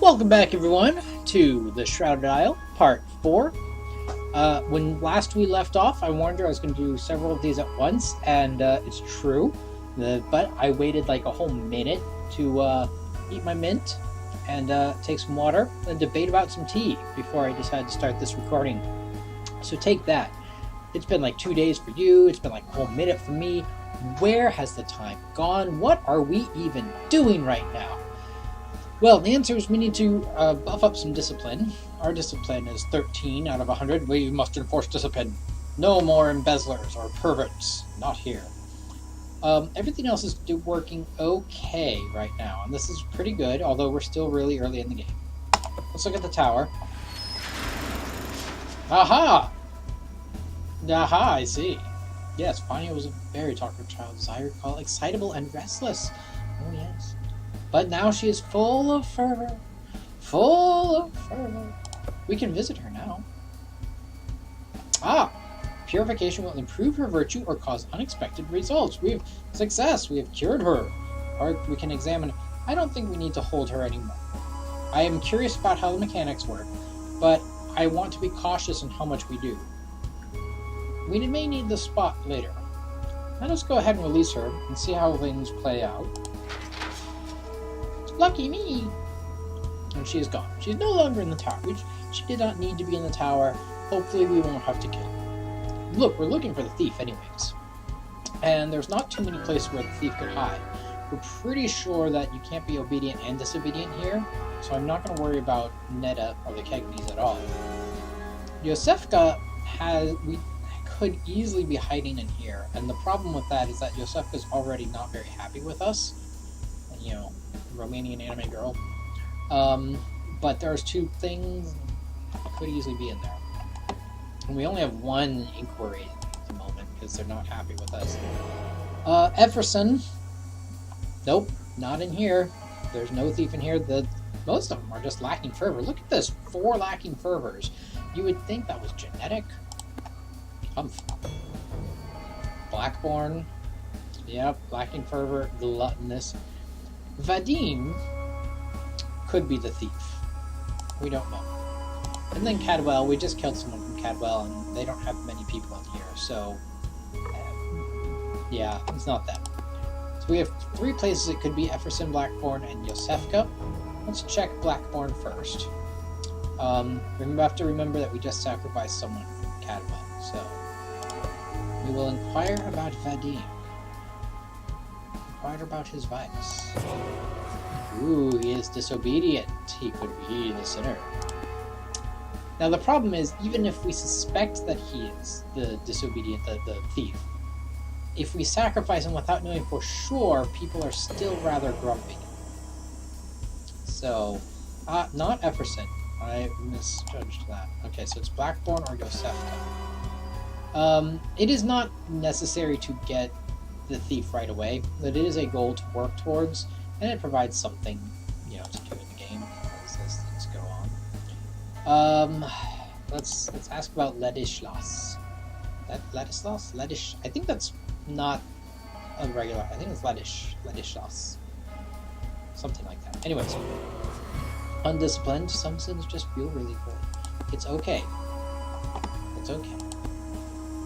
Welcome back, everyone, to the Shrouded Isle, Part 4. When last we left off, I warned her I was going to do several of these at once, and it's true. But I waited like a whole minute to eat my mint and take some water and debate about some tea before I decided to start this recording. So take that. It's been like 2 days for you. It's been like a whole minute for me. Where has the time gone? What are we even doing right now? Well, the answer is we need to buff up some discipline. Our discipline is 13 out of 100. We must enforce discipline. No more embezzlers or perverts. Not here. Everything else is working okay right now, and this is pretty good, although we're still really early in the game. Let's look at the tower. Aha! Aha, I see. Yes, Fania was a very talkative child, as I recall, excitable and restless. Oh, yes. But now she is full of fervor. Full of fervor. We can visit her now. Ah! Purification will improve her virtue or cause unexpected results. We have success. We have cured her. Or we can examine. I don't think we need to hold her anymore. I am curious about how the mechanics work, but I want to be cautious in how much we do. We may need the spot later. Let us go ahead and release her and see how things play out. Lucky me! And she is gone. She is no longer in the tower. She did not need to be in the tower. Hopefully we won't have to kill her. Look, we're looking for the thief anyways. And there's not too many places where the thief could hide. We're pretty sure that you can't be obedient and disobedient here, so I'm not going to worry about Netta or the Kegnis at all. Yosefka we could easily be hiding in here, and the problem with that is that Yosefka's already not very happy with us. You know, Romanian anime girl. But there's two things that could easily be in there. And we only have one inquiry at the moment because they're not happy with us. Efferson. Nope, not in here. There's no thief in here. Most of them are just lacking fervor. Look at this, 4 lacking fervors. You would think that was genetic. Blackborn. Yep, lacking fervor, gluttonous. Vadim could be the thief. We don't know. And then Cadwell, we just killed someone from Cadwell, and they don't have many people in here, so yeah, it's not them. So we have 3 places it could be: Efferson, Blackborn, and Yosefka. Let's check Blackborn first. We have to remember that we just sacrificed someone from Cadwell, so we will inquire about Vadim. Inquire about his vice. Ooh, he is disobedient. He could be the sinner. Now the problem is, even if we suspect that he is the disobedient, the thief, if we sacrifice him without knowing for sure, people are still rather grumpy. So, not Efferson. I misjudged that. Okay, so it's Blackborn or Yosefka. It is not necessary to get the thief right away, but it is a goal to work towards, and it provides something, you know, to do in the game as things go on. Let's ask about Ladislas. Ladislas? Ladish? I think that's not a regular. I think it's Ladislas. Something like that. Anyways, undisciplined. Some sins just feel really good. It's okay. It's okay.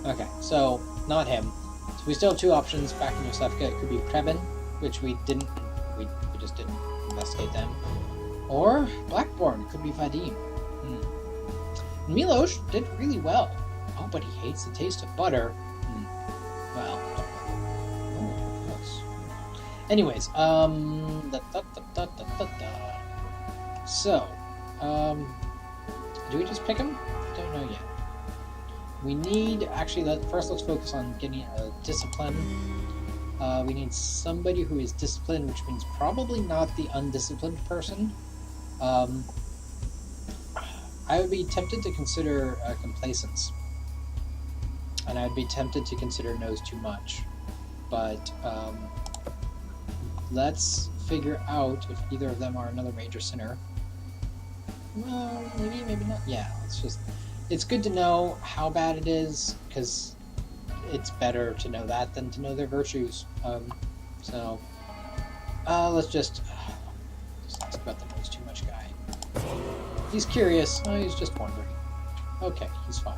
Okay, so not him. So we still have 2 options back in Yosefka. It could be Preben, which we just didn't investigate them. Or Blackborn, it could be Vadim. Milos did really well. Oh, but he hates the taste of butter. Well, oh, gross. Anyways, So, do we just pick him? Don't know yet. We need, actually, first let's focus on getting a discipline. We need somebody who is disciplined, which means probably not the undisciplined person. I would be tempted to consider complacence. And I'd be tempted to consider knows too much. But let's figure out if either of them are another major sinner. Well, maybe not. Yeah, it's good to know how bad it is, because it's better to know that than to know their virtues. So let's just ask about the knows too much guy. He's curious. Oh, he's just wondering. Okay, he's fine.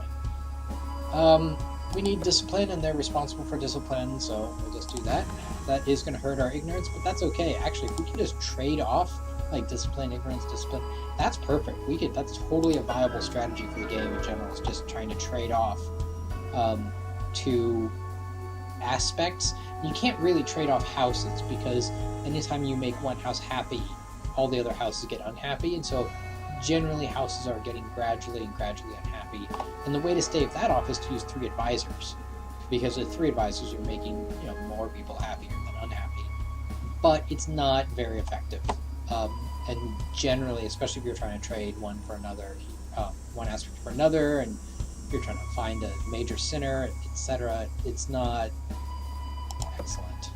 We need discipline, and they're responsible for discipline, so we'll just do that. That is going to hurt our ignorance, but that's okay. Actually, if we can just trade off, like, discipline, ignorance, discipline, that's perfect. That's totally a viable strategy for the game in general. It's just trying to trade off two aspects. You can't really trade off houses, because anytime you make one house happy, all the other houses get unhappy, and so generally houses are getting gradually unhappy. And the way to stave that off is to use 3 advisors, because with 3 advisors you're making more people happier than unhappy. But it's not very effective. And generally, especially if you're trying to trade one for another, one aspect for another, and you're trying to find a major sinner, etc., it's not excellent.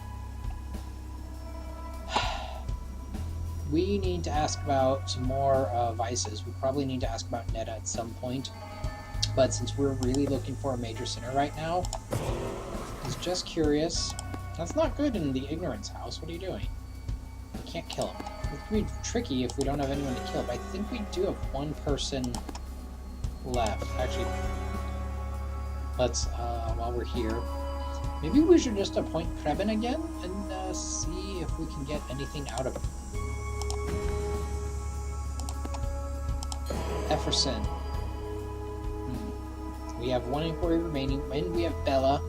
We need to ask about some more vices. We probably need to ask about Netta at some point. But since we're really looking for a major sinner right now, he's just curious. That's not good in the ignorance house. What are you doing? We can't kill him. It could be tricky if we don't have anyone to kill, but I think we do have one person left. Actually, let's, while we're here, maybe we should just appoint Preben again and see if we can get anything out of him. Efferson. We have 1 inquiry remaining, and we have Bella.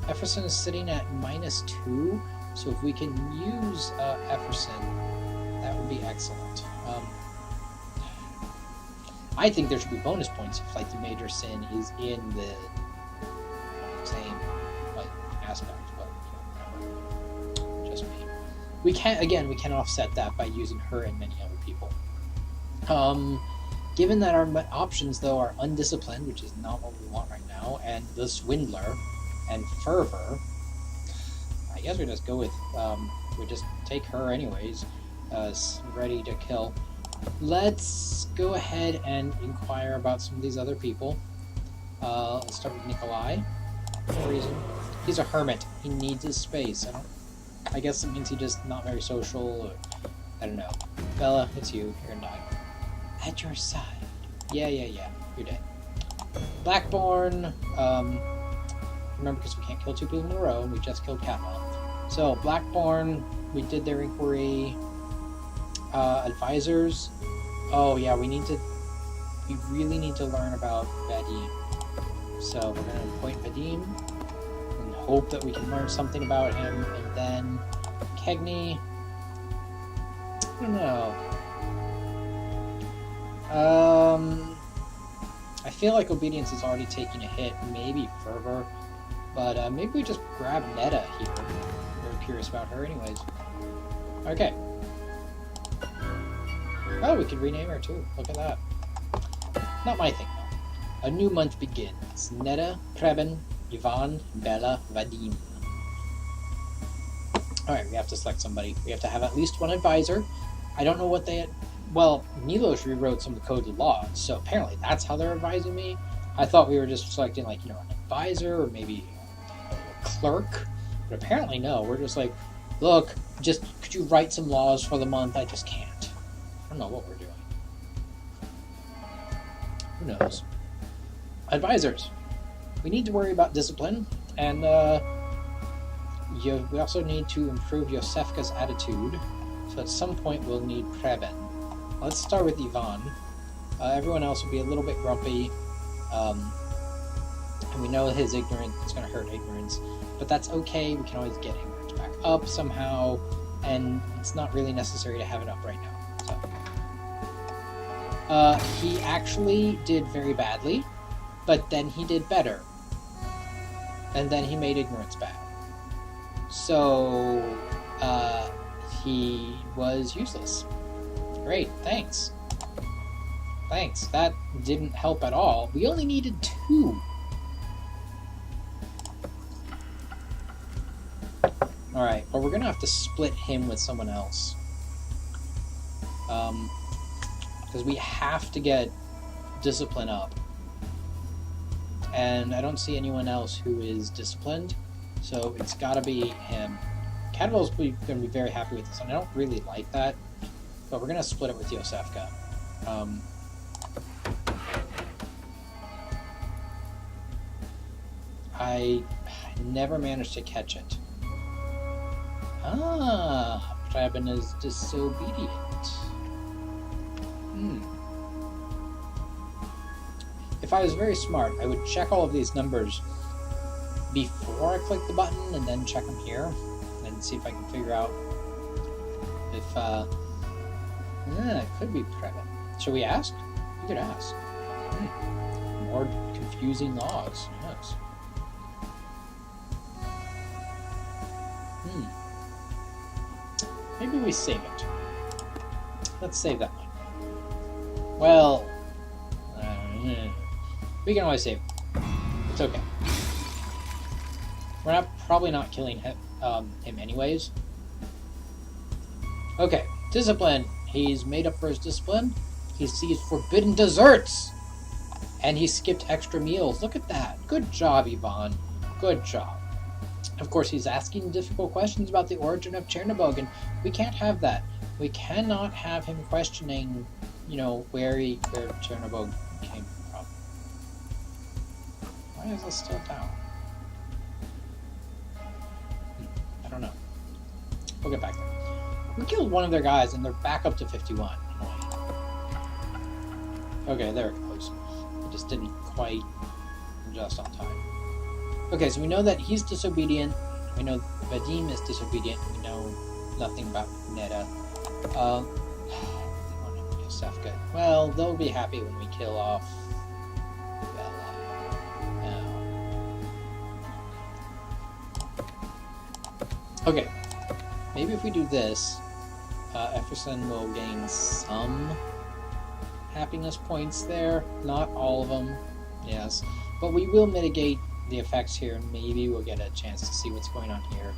Efferson is sitting at -2, so if we can use Efferson, that would be excellent. I think there should be bonus points if, like, the major sin is in the same, like, aspect, but just me. We can offset that by using her and many other people. Given that our options, though, are undisciplined, which is not what we want right now, and the swindler, and fervor, I guess we just go with, we just take her anyways, ready to kill. Let's go ahead and inquire about some of these other people. Let's start with Nikolai. For no reason. He's a hermit. He needs his space. I guess it means he's just not very social, or, I don't know. Bella, it's you. You're gonna die. At your side. Yeah. You're dead. Blackborn. Remember, because we can't kill 2 people in a row, and we just killed Catmull. So, Blackborn, we did their inquiry. Advisors. Oh, yeah, we really need to learn about Vadim. So, we're going to appoint Vadim, and hope that we can learn something about him, and then Kegney. I don't know. I feel like obedience is already taking a hit, maybe fervor, but maybe we just grab Netta here. We're curious about her anyways. Okay. Oh, we could rename her too. Look at that. Not my thing though. A new month begins. Netta, Preben, Ivan, Bella, Vadim. Alright, we have to select somebody. We have to have at least 1 advisor. I don't know what they had. Well, Milos rewrote some of the code of law, so apparently that's how they're advising me. I thought we were just selecting, like, an advisor or maybe a clerk, but apparently no. We're just like, look, just could you write some laws for the month? I just can't. I don't know what we're doing. Who knows? Advisors. We need to worry about discipline, and we also need to improve Yosefka's attitude, so at some point we'll need Preben. Let's start with Ivan. Everyone else will be a little bit grumpy, and we know his ignorance is going to hurt ignorance, but that's okay. We can always get ignorance back up somehow, and it's not really necessary to have it up right now. So, he actually did very badly, but then he did better, and then he made ignorance bad. So, he was useless. Great, thanks. Thanks, that didn't help at all. We only needed 2. Alright, but we're gonna have to split him with someone else. Because we have to get discipline up. And I don't see anyone else who is disciplined, so it's gotta be him. Cadwell's going to be very happy with this, and I don't really like that. But we're going to split it with Yosefka. I never managed to catch it. Ah, Preben is disobedient. If I was very smart, I would check all of these numbers before I click the button and then check them here and see if I can figure out if, it could be Preben. Should we ask? We could ask. More confusing laws, yes. Maybe we save it. Let's save that one. Well, we can always save it. It's okay. We're probably not killing him anyways. Okay, discipline. He's made up for his discipline. He sees forbidden desserts! And he skipped extra meals. Look at that. Good job, Yvonne. Good job. Of course, he's asking difficult questions about the origin of Chernobog, and we can't have that. We cannot have him questioning, where Chernobog came from. Why is this still down? I don't know. We'll get back there. We killed one of their guys, and they're back up to 51. Okay, there it goes. It just didn't quite adjust on time. Okay, so we know that he's disobedient. We know Vadim is disobedient. We know nothing about Netta. Sefka. Well, they'll be happy when we kill off Bella. No. Okay. Maybe if we do this, Efferson will gain some happiness points there. Not all of them, yes. But we will mitigate the effects here, and maybe we'll get a chance to see what's going on here.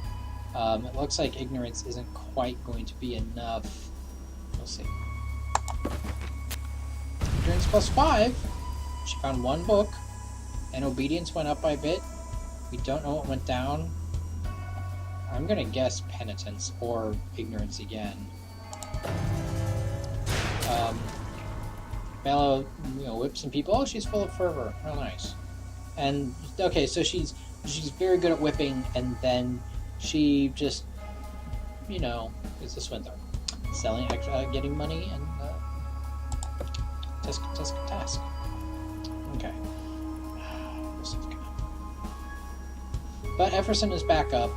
It looks like ignorance isn't quite going to be enough. We'll see. Ignorance +5. She found one book, and obedience went up by a bit. We don't know what went down. I'm gonna guess penitence or ignorance again. Bella, whips some people. Oh, she's full of fervor. Real nice. And okay, so she's very good at whipping, and then she just, is a swindler, selling extra, getting money, and task. Okay. But Efferson is back up.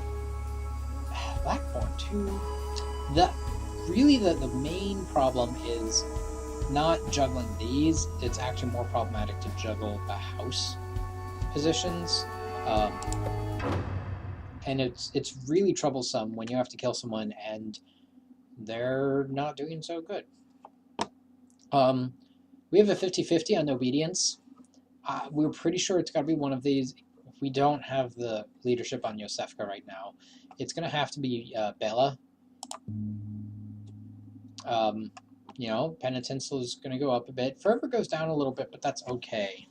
Blackthorn too. The main problem is not juggling these. It's actually more problematic to juggle the house positions, and it's really troublesome when you have to kill someone and they're not doing so good. We have a 50-50 on obedience. We're pretty sure it's got to be one of these. If we don't have the leadership on Yosefka right now, it's going to have to be Bella. Penitence is going to go up a bit. Fervor goes down a little bit, but that's okay.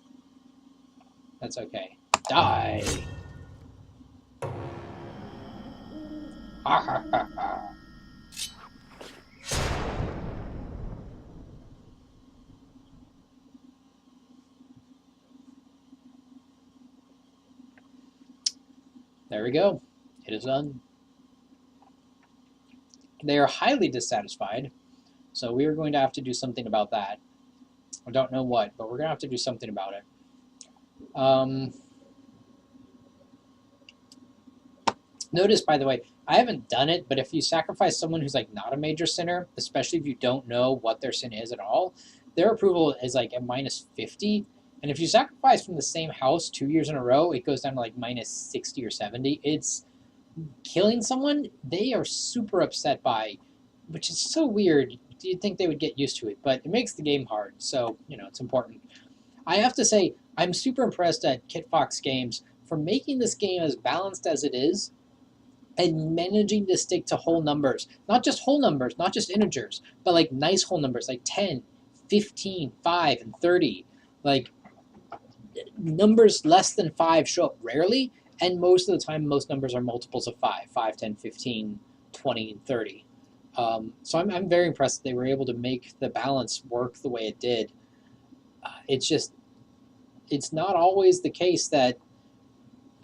That's okay. Die! Ha ha ha ha. There we go. It is done. They are highly dissatisfied, so we are going to have to do something about that. I don't know what, but we're going to have to do something about it. Notice, by the way, I haven't done it, but if you sacrifice someone who's not a major sinner, especially if you don't know what their sin is at all, their approval is at -50. And if you sacrifice from the same house 2 years in a row, it goes down to -60 or 70. It's killing someone they are super upset by, which is so weird. You'd think they would get used to it, but it makes the game hard, so, it's important. I have to say, I'm super impressed at Kit Fox Games for making this game as balanced as it is and managing to stick to whole numbers. Not just whole numbers, not just integers, but nice whole numbers, 10, 15, 5, and 30. Numbers less than 5 show up rarely, and most of the time, most numbers are multiples of 5, 5, 10, 15, 20, and 30. So I'm very impressed that they were able to make the balance work the way it did. it's just, it's not always the case that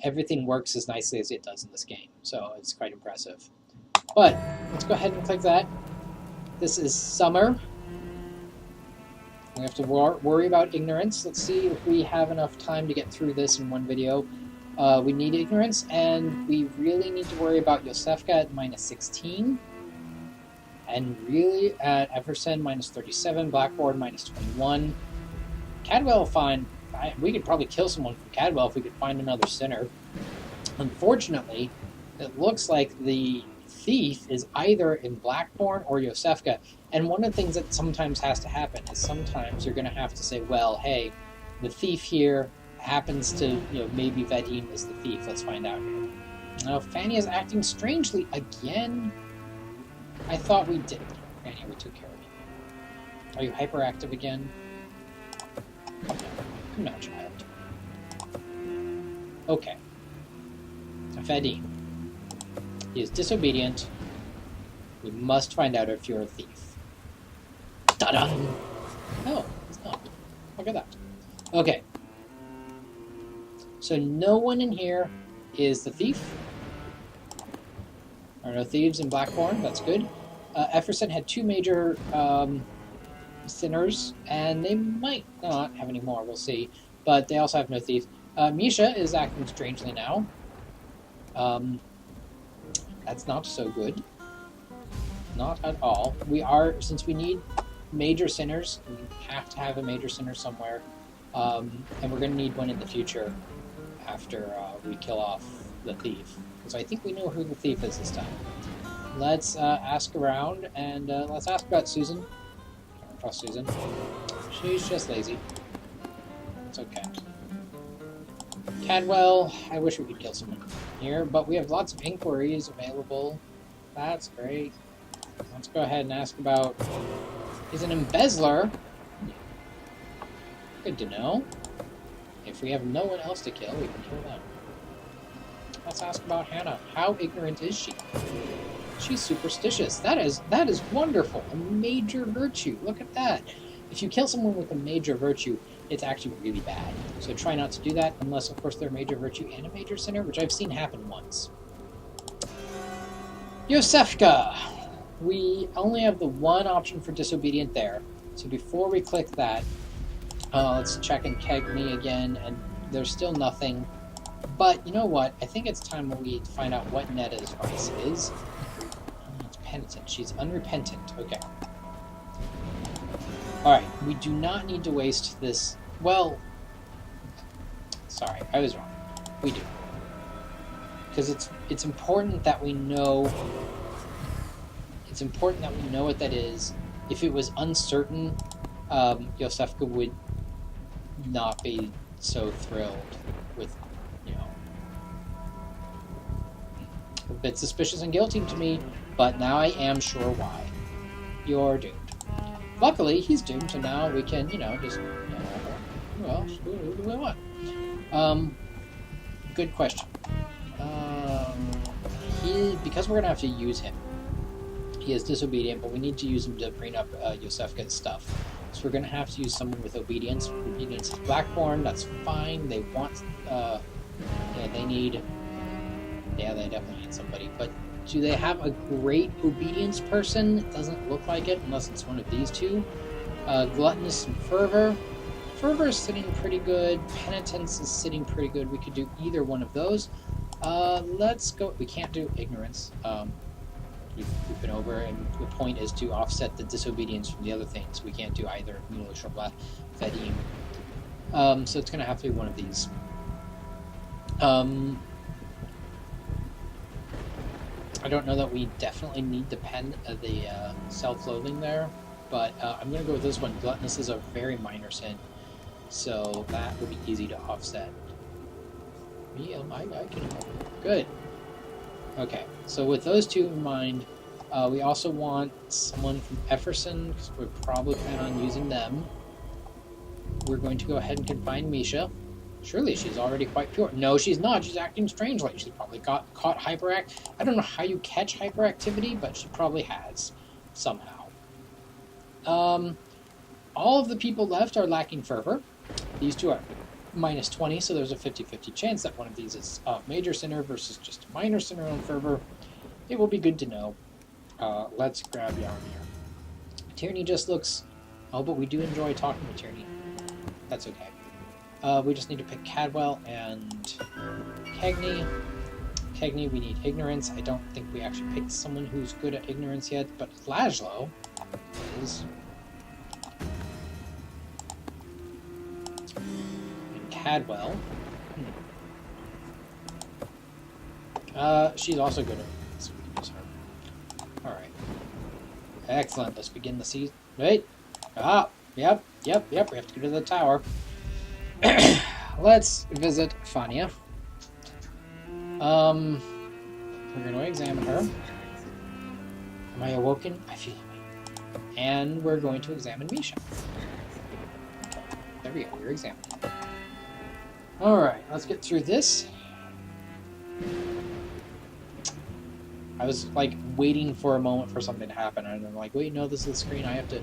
everything works as nicely as it does in this game. So it's quite impressive. But let's go ahead and click that. This is summer. We have to worry about ignorance. Let's see if we have enough time to get through this in one video. We need ignorance, and we really need to worry about Yosefka at -16. And really at Everson -37, Blackboard -21. Cadwell, fine. We could probably kill someone from Cadwell if we could find another sinner. Unfortunately, it looks like the thief is either in Blackbourne or Yosefka. And one of the things that sometimes has to happen is sometimes you're going to have to say, well, hey, the thief here happens to, maybe Vadim is the thief. Let's find out here. Now, Fanny is acting strangely again. I thought we did. Fanny, we took care of you. Are you hyperactive again? Come now, child. Okay. Vadim. He is disobedient. We must find out if you're a thief. Ta-da! Oh, it's not. Look at that. Okay. So no one in here is the thief. There are no thieves in Blackbourne. That's good. Efferson had 2 major sinners, and they might not have any more. We'll see. But they also have no thieves. Misha is acting strangely now. That's not so good. Not at all. Since we need major sinners, we have to have a major sinner somewhere. And we're going to need one in the future after we kill off the thief. Because I think we know who the thief is this time. Let's ask around, and let's ask about Susan. I don't trust Susan. She's just lazy. It's okay. Cadwell, I wish we could kill someone here, but we have lots of inquiries available. That's great. Let's go ahead and ask about... He's an embezzler. Good to know. If we have no one else to kill, we can kill them. Let's ask about Hannah. How ignorant is she? She's superstitious. That is wonderful. A major virtue. Look at that. If you kill someone with a major virtue, it's actually really bad. So try not to do that, unless, of course, they're a major virtue and a major sinner, which I've seen happen once. Yosefka. We only have the one option for disobedient there. So before we click that, let's check and keg me again, and there's still nothing. But you know what? I think it's time we find out what Netta's vice is. It's penitent. She's unrepentant. Okay. Alright, we do not need to waste this... Well... Sorry, I was wrong. We do. Because it's important that we know... It's important that we know what that is. If it was uncertain, Yosefka would not be so thrilled with, a bit suspicious and guilty to me, but now I am sure why. You're doomed. Luckily, he's doomed, so now we can, just, well, who do we want? Good question. Because we're going to have to use him, he is disobedient, but we need to use him to bring up Yosefka's stuff. So we're going to have to use someone with obedience. Obedience is Blackbourne, that's fine. They want, they need, they definitely need somebody. But do they have a great obedience person? It doesn't look like it, unless it's one of these two. Gluttonous and Fervor. Fervor is sitting pretty good. Penitence is sitting pretty good. We could do either one of those. Let's go, we can't do Ignorance. We've been over, and the point is to offset the disobedience from the other things. We can't do either Milosh or Vadim. So it's going to have to be one of these. I don't know that we definitely need the self-loathing there, but I'm going to go with this one. Gluttonous is a very minor sin, so that would be easy to offset. I can help. Good. Okay, so with those two in mind, we also want someone from Efferson, because we probably plan on using them. We're going to go ahead and confine Misha. Surely she's already quite pure. No, she's not. She's acting strangely. She's probably caught hyperact. I don't know how you catch hyperactivity, but she probably has somehow. All of the people left are lacking fervor. These two are minus 20, so there's a 50-50 chance that one of these is a major sinner versus just a minor sinner on fervor. It will be good to know. Let's grab Yarmir. Tierney just looks... Oh, but we do enjoy talking to Tierney. That's okay. We just need to pick Cadwell and Cagney. Cagney, we need ignorance. I don't think we actually picked someone who's good at ignorance yet, but Laszlo is. And Cadwell. She's also good at ignorance, so we can use her. Alright. Excellent. Let's begin the season. Wait. Yep. We have to go to the tower. Let's visit Fania. We're going to examine her. Am I awoken? I feel awake. And we're going to examine Misha. There we go. We're examining. Alright, let's get through this. I was, like, waiting for a moment for something to happen, and I'm like, wait, no, this is the screen. I have to...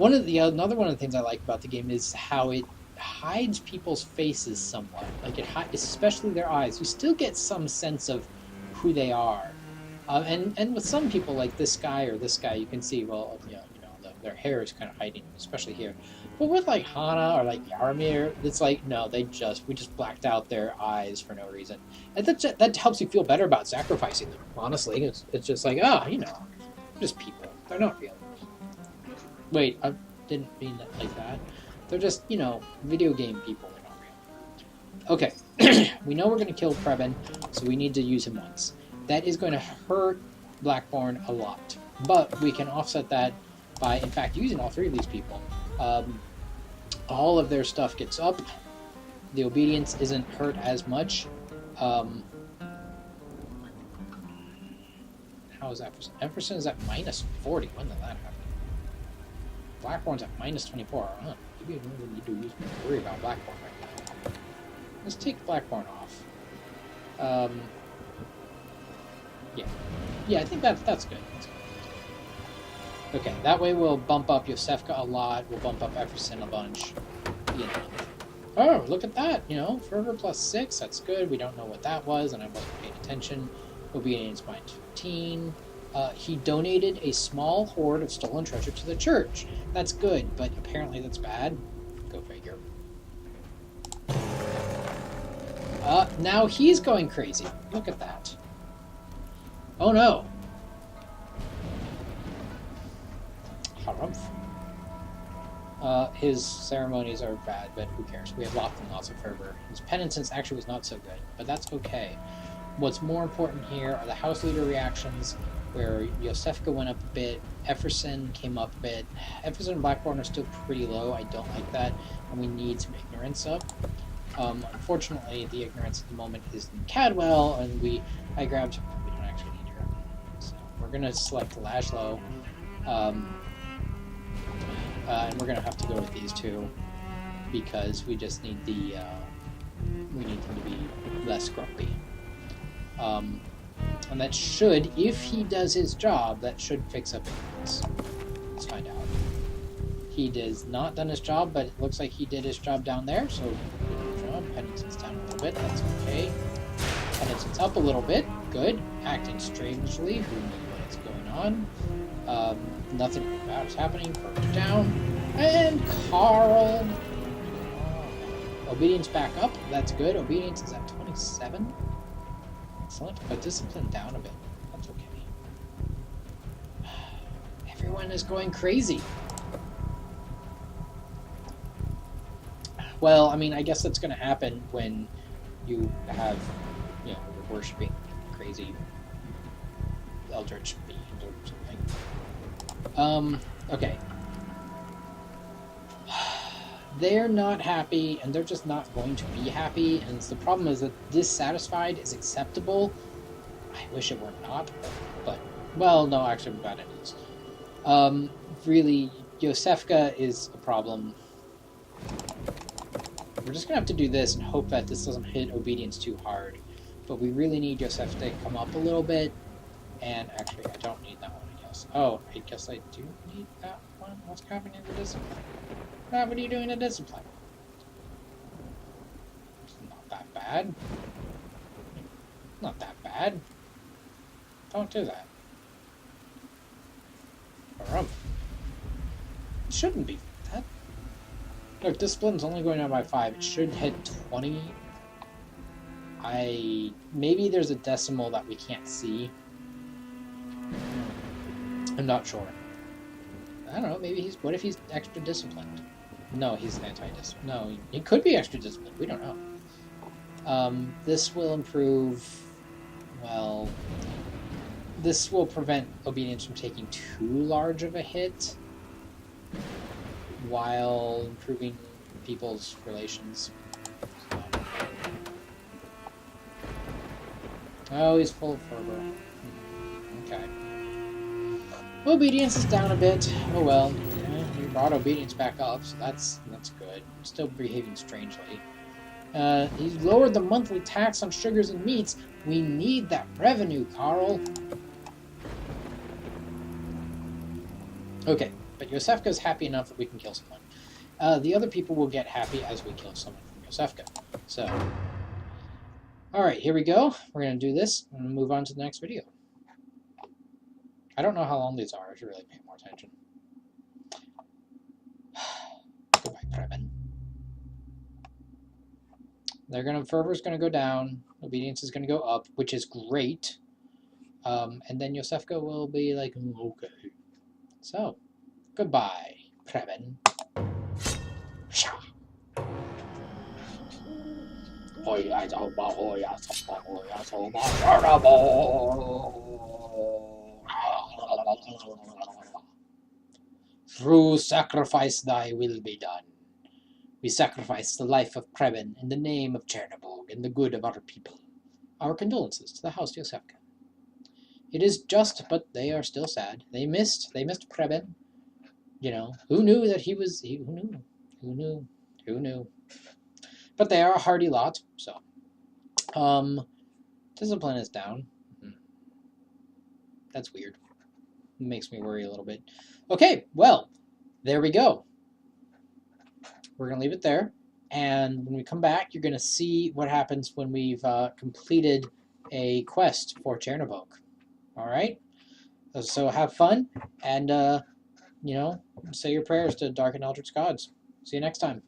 Another one of the things I like about the game is how it hides people's faces somewhat. Like, it hides, especially their eyes. You still get some sense of who they are. And with some people, like this guy or this guy, you can see, well, their hair is kind of hiding, especially here. But with, like, Hana or, like, Yarmir, it's like, no, we just blacked out their eyes for no reason. And that helps you feel better about sacrificing them, honestly. It's just like, just people. They're not real. Wait, I didn't mean it like that. They're just, video game people. They're not real. Okay. We know we're going to kill Preben, so we need to use him once. That is going to hurt Blackborn a lot. But we can offset that by, in fact, using all three of these people. All of their stuff gets up. The obedience isn't hurt as much. How is Efferson? Efferson is at minus 40. When did that happen? Blackborn's at minus 24. Maybe we really need to worry about Blackborn right now. Let's take Blackborn off. Yeah, I think that's good. That's good. Okay, that way we'll bump up Yosefka a lot. We'll bump up Efferson a bunch. Oh, look at that! Fervor plus 6. That's good. We don't know what that was, and I wasn't paying attention. Obedience minus 15. He donated a small hoard of stolen treasure to the church. That's good, but apparently that's bad. Go figure. Now he's going crazy. Look at that. Oh no. Harumph. His ceremonies are bad, but who cares? We have lots of fervor. His penitence actually was not so good, but that's okay. What's more important here are the house leader reactions, where Yosefka went up a bit, Efferson came up a bit. Efferson and Blackborn are still pretty low. I don't like that, and we need some ignorance up. Unfortunately, the ignorance at the moment is in Cadwell, and we don't actually need her. So we're going to select Laszlo, and we're going to have to go with these two, because we just need we need him to be less grumpy. And that should, if he does his job, that should fix up ignorance. Let's find out. He has not done his job, but it looks like he did his job down there, so good job. Penitence down a little bit, that's okay. Penitence up a little bit, good. Acting strangely, who knows what's going on. Nothing bad is happening, first down. And Carl. Obedience back up, that's good. Obedience is at 27. Excellent, but discipline down a bit. That's okay. Everyone is going crazy. Well, I mean, I guess that's going to happen when you have, you're worshipping crazy eldritch beings or something. Okay. They're not happy, and they're just not going to be happy, and the problem is that dissatisfied is acceptable. I wish it were not, but, well, no, actually, I'm glad it is. Really, Yosefka is a problem. We're just going to have to do this and hope that this doesn't hit obedience too hard, but we really need Yosefka to come up a little bit, and actually, I don't need that one, I guess. Oh, I guess I do need that one? on? What's happening to discipline? What are you doing to discipline? It's not that bad. Not that bad. Don't do that. It shouldn't be that. Look, discipline's only going down by 5. It should hit 20. Maybe there's a decimal that we can't see. I'm not sure. I don't know, maybe what if he's extra disciplined? No, he's anti-disciplined. No, he could be extra disciplined. We don't know. This will improve, well, this will prevent obedience from taking too large of a hit while improving people's relations. So. Oh, he's full of fervor. Okay. Obedience is down a bit. Oh well. Yeah, you brought obedience back up, so that's good. Still behaving strangely. He's lowered the monthly tax on sugars and meats. We need that revenue, Carl. Okay, but Yosefka's happy enough that we can kill someone. The other people will get happy as we kill someone from Yosefka. So, alright, here we go. We're going to do this and move on to the next video. I don't know how long these are. I should really pay more attention. Goodbye, Preben. Fervor's going to go down. Obedience is going to go up, which is great. And then Yosefka will be like, okay. So, goodbye, Preben. Through sacrifice thy will be done. We sacrifice the life of Preben in the name of Chernobog and the good of our people. Our condolences to the House Yosefka. It is just, but they are still sad. They missed Preben. You know, who knew that he was, who knew? But they are a hardy lot, so. Discipline is down. That's weird. It makes me worry a little bit. Okay, well, there we go. We're going to leave it there. And when we come back, you're going to see what happens when we've completed a quest for Chernobog. Alright? So have fun, and, you know, say your prayers to Dark and Eldritch Gods. See you next time.